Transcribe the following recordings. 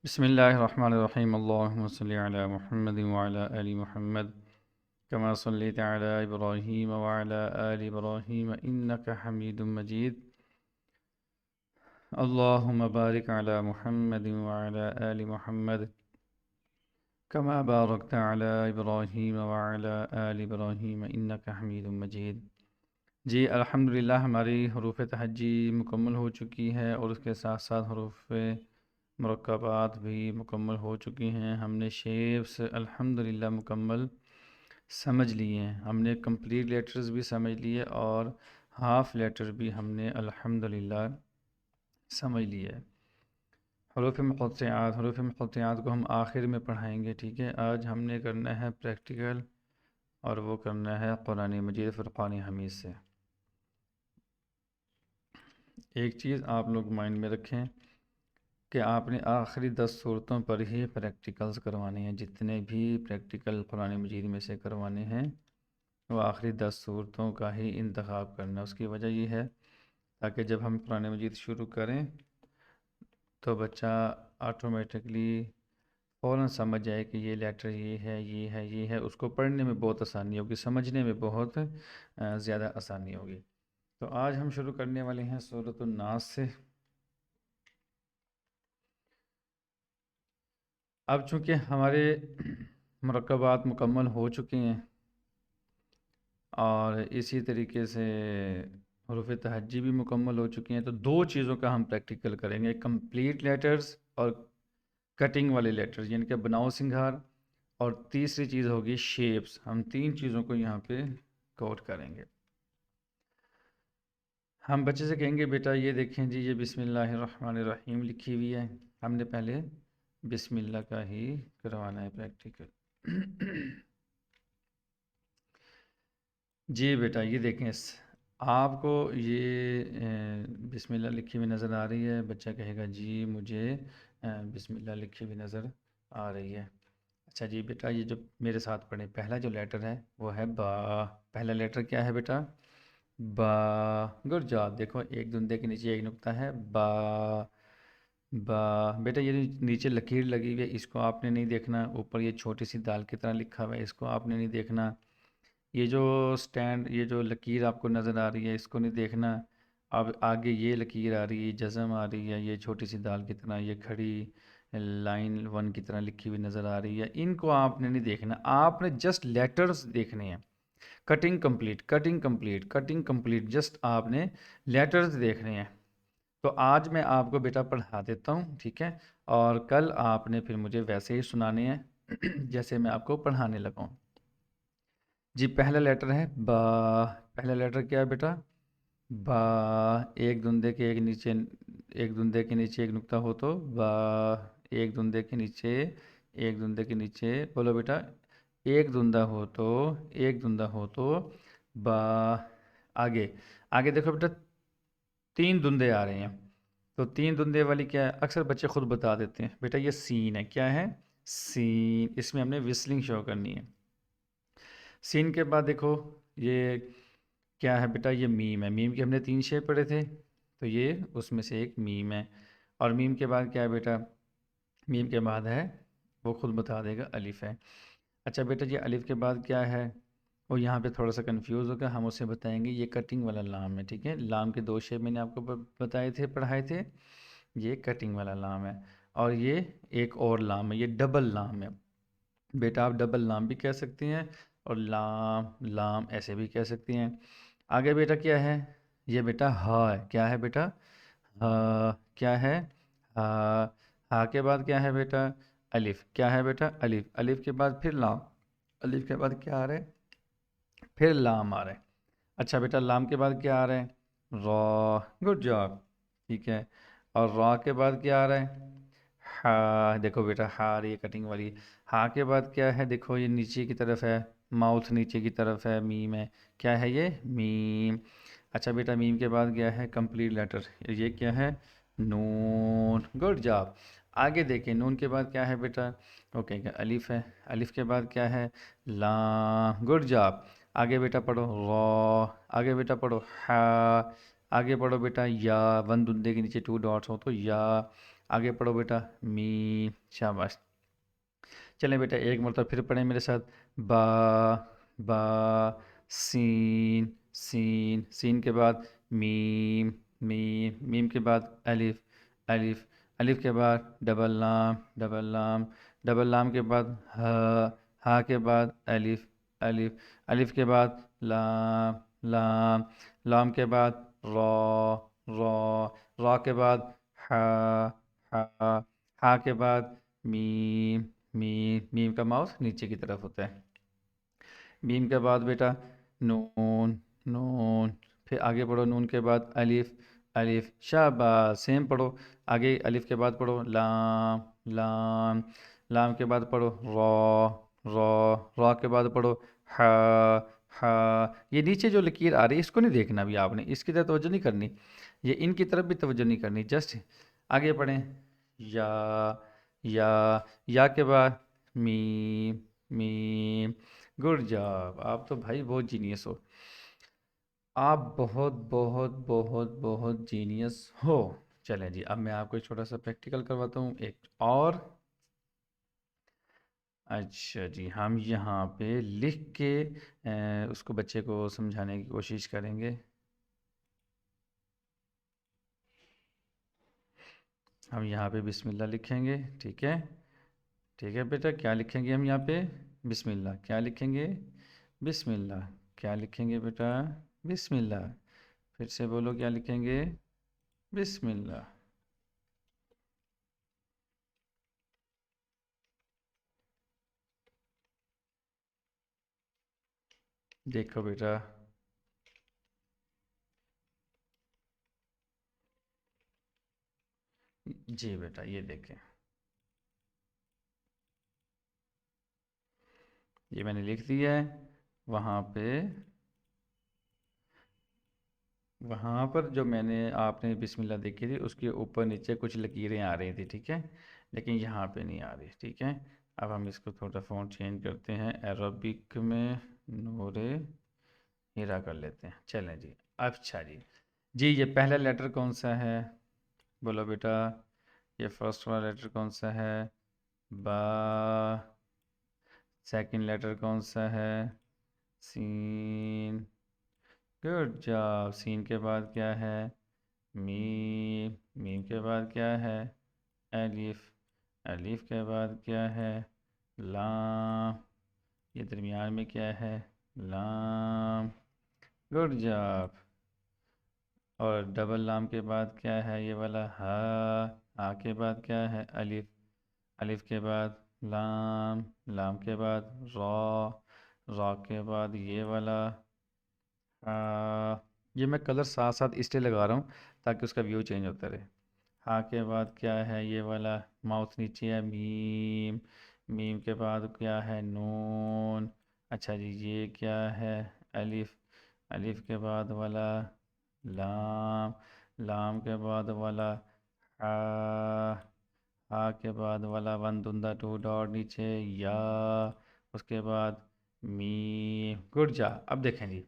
बिस्मिल्लाहिर्रहमानिर्रहीम अल्लाहुम्मा सल्लि अला मुहम्मद व अला आलि मुहम्मद कमा सल्लैता अला इब्राहीम व अला आलि इब्राहीम इन्नका हमीदुम मजीद। अल्लाहुम्मा बारिक अला मुहम्मद व अला आलि मुहम्मद कमा बारकता अला इब्राहीम व अला आलि इब्राहीम इन्नका हमीदुम मजीद। जी अल्हम्दुलिल्लाह, हमारी हरूफ तहज्जी मुकम्मल हो चुकी है और उसके साथ साथ हरूफ मुरक्कबात भी मुकम्मल हो चुकी हैं। हमने शेप्स अल्हम्दुलिल्लाह मुकम्मल समझ लिए हैं। हमने कंप्लीट लेटर्स भी समझ लिए और हाफ़ लेटर भी हमने अल्हम्दुलिल्लाह समझ लिए। हरूफ मुक़त्तआत को हम आखिर में पढ़ाएंगे, ठीक है। आज हमने करना है प्रैक्टिकल और वो करना है कुरान मजीद फ़ुरक़ान हमीद से। एक चीज़ आप लोग माइंड में रखें कि आपने आखिरी 10 सूरतों पर ही प्रैक्टिकल्स करवाने हैं। जितने भी प्रैक्टिकल कुरान मजीद में से करवाने हैं वो आखिरी 10 सूरतों का ही इंतखाब करना है। उसकी वजह ये है ताकि जब हम कुरान मजीद शुरू करें तो बच्चा ऑटोमेटिकली फ़ौरन समझ जाए कि ये लेटर ये है, ये है, ये है। उसको पढ़ने में बहुत आसानी होगी, समझने में बहुत ज़्यादा आसानी होगी। तो आज हम शुरू करने वाले हैं सूरतुन नास से। अब चूँकि हमारे मुरक्कबात मुकम्मल हो चुके हैं और इसी तरीके से हरूफ तहज्जी भी मुकम्मल हो चुकी हैं, तो दो चीज़ों का हम प्रैक्टिकल करेंगे, कंप्लीट लेटर्स और कटिंग वाले लेटर्स, यानी कि बनाओ सिंगार। और तीसरी चीज़ होगी शेप्स। हम तीन चीज़ों को यहाँ पे कोड करेंगे। हम बच्चे से कहेंगे बेटा ये देखें जी, ये बिस्मिल्लाहिर्रहमानिर्रहीम लिखी हुई है। हमने पहले बिस्मिल्लाह का ही करवाना है प्रैक्टिकल। जी बेटा ये देखें, आपको ये बिस्मिल्लाह लिखी हुई नज़र आ रही है। बच्चा कहेगा जी मुझे बिस्मिल्लाह लिखी हुई नज़र आ रही है। अच्छा जी बेटा, ये जो मेरे साथ पढ़े, पहला जो लेटर है वो है बा। पहला लेटर क्या है बेटा? बा। Good job. देखो एक धुंधे के नीचे एक नुक्ता है, बा। बा। बेटा ये नीचे लकीर लगी हुई है, इसको आपने नहीं देखना। ऊपर ये छोटी सी दाल की तरह लिखा हुआ है, इसको आपने नहीं देखना। ये जो स्टैंड, ये जो लकीर आपको नज़र आ रही है, इसको नहीं देखना। अब आगे ये लकीर आ रही है, जज़म आ रही है, ये छोटी सी दाल की तरह, ये खड़ी लाइन वन की तरह लिखी हुई नज़र आ रही है। इनको आपने नहीं देखना, आपने जस्ट लेटर्स देखने हैं। Cutting complete, cutting complete, cutting complete, just आपने लेटर्स देखने हैं। तो आज मैं आपको बेटा पढ़ा देता हूँ, ठीक है। और कल आपने फिर मुझे वैसे ही सुनाने हैं जैसे मैं आपको पढ़ाने लगा हूँ। जी पहला लेटर है बा। पहला लेटर क्या है बेटा? बा। एक धुंधे के एक नीचे, एक धुंधे के नीचे एक नुक्ता हो तो बा। एक धुंधे के नीचे, एक धुंधे के नीचे, बोलो बेटा। एक धुंधा हो तो, एक धुंधा हो तो बा। आगे, आगे देखो बेटा, तीन धुंधे आ रहे हैं। तो तीन धुंधे वाली क्या है? अक्सर बच्चे खुद बता देते हैं बेटा ये सीन है। क्या है? सीन। इसमें हमने विस्लिंग शो करनी है। सीन के बाद देखो ये क्या है बेटा? ये मीम है। मीम के हमने तीन शेप पढ़े थे, तो ये उसमें से एक मीम है। और मीम के बाद क्या है बेटा? मीम के बाद है, वो खुद बता देगा, अलिफ है। अच्छा बेटा जी अलिफ के बाद क्या है? वो यहाँ पे थोड़ा सा कंफ्यूज होगा, हम उसे बताएंगे। ये कटिंग वाला लाम है, ठीक है। लाम के दो शेप मैंने आपको बताए थे, पढ़ाए थे। ये कटिंग वाला लाम है और ये एक और लाम है, ये डबल लाम है। बेटा आप डबल लाम भी कह सकते हैं और लाम लाम ऐसे भी कह सकते हैं। आगे बेटा क्या है? ये बेटा हा है। क्या है बेटा? हा। क्या है? हा। हा के बाद क्या है बेटा? अलिफ। क्या है बेटा? अलिफ। अलिफ के बाद फिर लाम। अलिफ के बाद क्या आ रहा है? फिर लाम आ रहा है। अच्छा बेटा लाम के बाद क्या आ रहा है? रॉ। गुड जॉब, ठीक है। और रॉ के बाद क्या आ रहा है? हा। देखो बेटा हा आ रही है कटिंग वाली। हा के बाद क्या है? देखो ये नीचे की तरफ है, माउथ नीचे की तरफ है, मीम है। क्या है ये? मीम। अच्छा बेटा मीम के बाद क्या है? Complete letter. ये क्या है? नून। Good job. आगे देखें, नून के बाद क्या है बेटा? ओके क्या? अलिफ है। अलिफ के बाद क्या है? लाम। Good job. आगे बेटा पढ़ो रॉ। आगे बेटा पढ़ो हा। आगे पढ़ो बेटा या। वन दुंदे के नीचे टू डॉट्स हो तो या। आगे पढ़ो बेटा, मी, शाबाश। चलें बेटा एक मरतबा फिर पढ़ें मेरे साथ। बा, बा, सीन, सीन, सीन के बाद मीम, मीम, मीम के बाद अलिफ, अलिफ, अलिफ के बाद डबल लाम, डबल लाम, डबल लाम के बाद हा के बाद अलिफ, अलिफ, अलिफ के बाद लाम, लाम, लाम के बाद रॉ, रॉ, रॉ के बाद हा, हा, हा के बाद मीम, मीम, मीम का माउस नीचे की तरफ होता है। मीम के बाद बेटा नून, नून, फिर आगे पढ़ो, नून के बाद अलिफ, अलिफ, शाबाश, सेम पढ़ो। आगे अलिफ के बाद पढ़ो लाम, लाम, लाम के बाद पढ़ो रॉ, रॉ, रॉ के बाद पढ़ो हा, हा। ये नीचे जो लकीर आ रही है इसको नहीं देखना भी आपने, इसकी तरफ तवज्जो नहीं करनी, ये इनकी तरफ भी तवज्जो नहीं करनी, जस्ट आगे पढ़ें। या, या के बाद मीम, मीम। गुड जॉब, आप तो भाई बहुत जीनियस हो, आप बहुत बहुत बहुत बहुत जीनियस हो। चलें जी, अब मैं आपको एक छोटा सा प्रैक्टिकल करवाता हूँ एक और। अच्छा जी, हम यहाँ पे लिख के उसको बच्चे को समझाने की कोशिश करेंगे। हम यहाँ पे बिस्मिल्लाह लिखेंगे, ठीक है, ठीक है बेटा। क्या लिखेंगे हम यहाँ पे? बिस्मिल्लाह। क्या लिखेंगे? बिस्मिल्लाह। क्या लिखेंगे बेटा? बिस्मिल्लाह। फिर से बोलो, क्या लिखेंगे? बिस्मिल्लाह। देखो बेटा, जी बेटा ये देखें, ये मैंने लिख दिया है। वहाँ पे, वहाँ पर जो मैंने आपने बिस्मिल्लाह देखी थी उसके ऊपर नीचे कुछ लकीरें आ रही थी, ठीक है, लेकिन यहाँ पे नहीं आ रही, ठीक है। अब हम इसको थोड़ा फ़ॉन्ट चेंज करते हैं, अरबिक में नूरे हीरा कर लेते हैं। चलें जी। अच्छा जी, जी ये पहला लेटर कौन सा है? बोलो बेटा, ये फर्स्ट वाला लेटर कौन सा है? बा। सेकंड लेटर कौन सा है? सीन। Good job. सीन के बाद क्या है? मीम, मीम के बाद क्या है? अलिफ, अलिफ के बाद क्या है? लाम, ये दरमियान में क्या है? लाम। Good job. और डबल लाम के बाद क्या है? ये वाला हा, हा के बाद क्या है? अलिफ, अलिफ के बाद लाम, लाम के बाद रॉ, रॉ के बाद ये वाला ये मैं कलर साथ साथ इसलिए लगा रहा हूँ ताकि उसका व्यू चेंज होता रहे। हा के बाद क्या है? ये वाला माउथ नीचे है, मीम, मीम के बाद क्या है? नून। अच्छा जी, ये क्या है? अलिफ, अलिफ के बाद वाला लाम, लाम के बाद वाला हा, हा के बाद वाला वन धुंधा टू डॉट नीचे या, उसके बाद मी। गुड जा। अब देखें जी,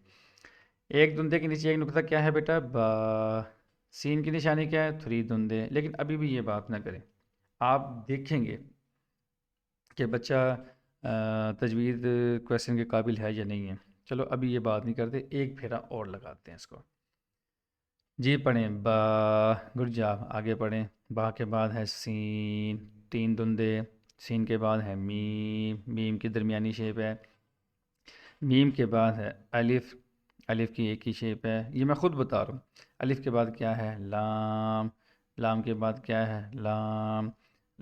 एक धुंधे के नीचे एक नुक्ता क्या है बेटा? बा। सीन की निशानी क्या है? थ्री धुंधे। लेकिन अभी भी ये बात ना करें, आप देखेंगे कि बच्चा तजवीज़ क्वेश्चन के काबिल है या नहीं है। चलो अभी ये बात नहीं करते, एक फेरा और लगाते हैं इसको। जी पढ़ें, बा। गुड जॉब, आगे पढ़ें। बा के बाद है सीन, तीन धुंधे। सीन के बाद है मीम, मीम की दरमियानी शेप है। मीम के बाद है अलिफ, अलिफ की एक ही शेप है, ये मैं ख़ुद बता रहा हूँ। अलिफ के बाद क्या है? लाम, लाम के बाद क्या है? लाम,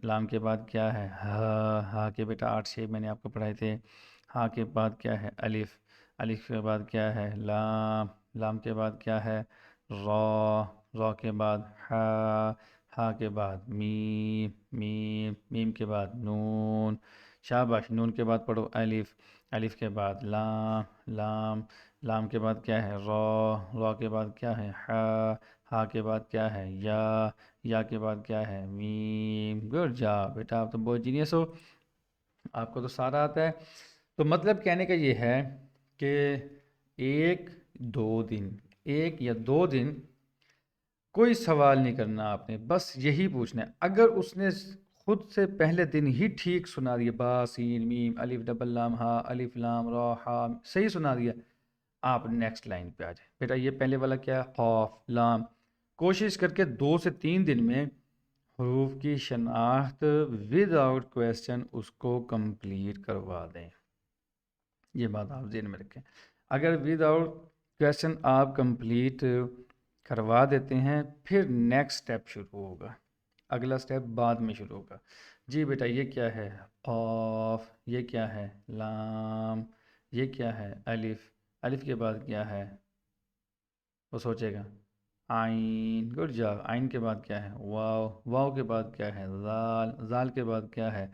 लाम के बाद क्या है? हा के बेटा 8 शेप मैंने आपको पढ़ाए थे। हा के बाद क्या है? अलिफ, अलिफ के बाद क्या है? लाम, लाम के बाद क्या है? रॉ, रॉ के बाद हा के बाद मीम, मीम, मीम के बाद नून। शाबाश। नून के बाद पढ़ो अलिफ, अलिफ के बाद लाम, लाम, लाम के बाद क्या है? रॉ, रॉ के बाद क्या है? हा के बाद क्या है? या के बाद क्या है? मीम। गुड जॉब बेटा, आप तो बहुत जीनियस हो, आपको तो सारा आता है। तो मतलब कहने का ये है कि एक, 2 दिन, 1 या 2 दिन कोई सवाल नहीं करना आपने, बस यही पूछना है। अगर उसने खुद से पहले दिन ही ठीक सुना दिया, बा सीन मीम अलिफ डबल लाम हा अलिफ लाम रा हा, सही सुना दिया, आप नेक्स्ट लाइन पे आ जाए। बेटा ये पहले वाला क्या है, खौफ लाम। कोशिश करके 2 से 3 दिन में हरूफ की शनाख्त विदाउट क्वेश्चन उसको कंप्लीट करवा दें। ये बात आप ज़हन में रखें। अगर विदाउट क्वेश्चन आप कंप्लीट करवा देते हैं, फिर नेक्स्ट स्टेप शुरू होगा, अगला स्टेप बाद में शुरू होगा। जी बेटा ये क्या है, खौफ, ये क्या है, लाम, ये क्या है, अलिफ, अलिफ के बाद क्या है, वो सोचेगा। आइन, गुड जॉब। आइन के बाद क्या है, वाव, वाव के बाद क्या है, जाल, जाल के बाद क्या है,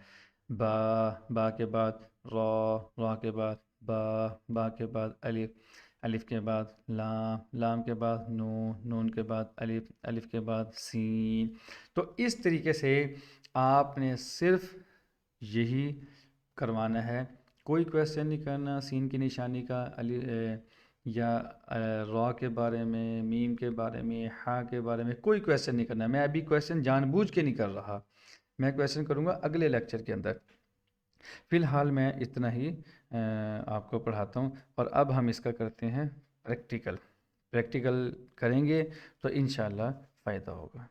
बा, बा के बाद रॉ, रॉ के बाद बा, बा के बाद अलिफ, अलिफ के बाद लाम, लाम के बाद नून, नून के बाद अलिफ, अलिफ के बाद सीन। तो इस तरीके से आपने सिर्फ यही करवाना है, कोई क्वेश्चन नहीं करना सीन की निशानी का, या रॉ के बारे में, मीम के बारे में, हा के बारे में कोई क्वेश्चन नहीं करना। मैं अभी क्वेश्चन जानबूझ के नहीं कर रहा, मैं क्वेश्चन करूँगा अगले लेक्चर के अंदर। फ़िलहाल मैं इतना ही आपको पढ़ाता हूँ, और अब हम इसका करते हैं प्रैक्टिकल। प्रैक्टिकल करेंगे तो इंशाल्लाह फ़ायदा होगा।